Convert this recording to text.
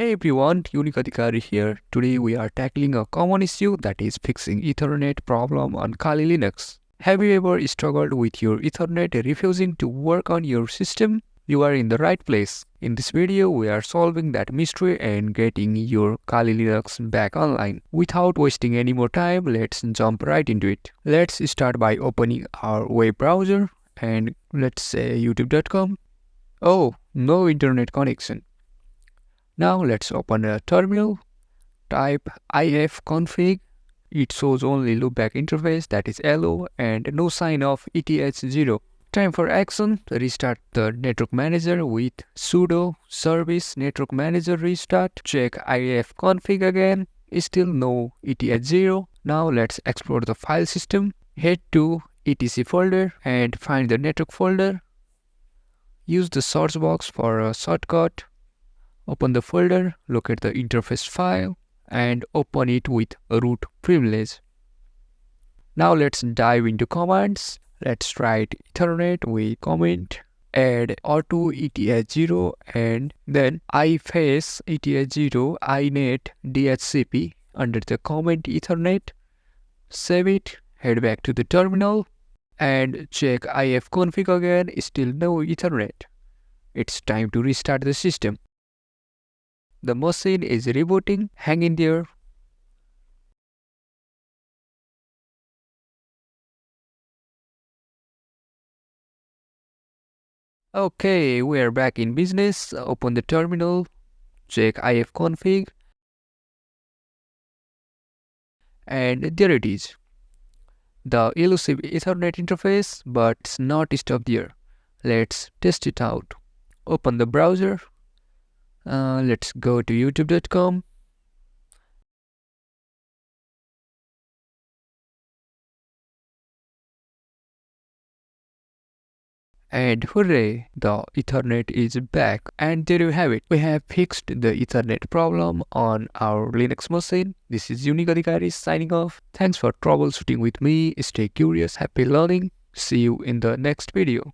Hey everyone, Adhikari here. Today we are tackling a common issue that is fixing Ethernet problem on Kali Linux. Have you ever struggled with your Ethernet refusing to work on your system? You are in the right place. In this video, we are solving that mystery and getting your Kali Linux back online. Without wasting any more time, let's jump right into it. Let's start by opening our web browser and let's say youtube.com. Oh, no internet connection. Now let's open a terminal, type ifconfig. It shows only loopback interface, that is hello, and no sign of eth0. Time for action. Restart the network manager with sudo service network manager restart. Check ifconfig again. Still no eth0. Now let's explore the file system. Head to etc folder and find the network folder. Use the search box for a shortcut. Open the folder, locate the interface file, and open it with root privilege. Now let's dive into commands. Let's write Ethernet with comment, add auto eth0, and then iface eth0 inet dhcp under the comment Ethernet. Save it, head back to the terminal, and check ifconfig again. Still no Ethernet. It's time to restart the system. The machine is rebooting. Hang in there. Okay, we are back in business. Open the terminal. Check ifconfig. And there it is. The elusive Ethernet interface, but not stop there. Let's test it out. Open the browser. Let's go to youtube.com. And hooray, the Ethernet is back. And there you have it. We have fixed the Ethernet problem on our Linux machine. This is Adhikari signing off. Thanks for troubleshooting with me. Stay curious, happy learning. See you in the next video.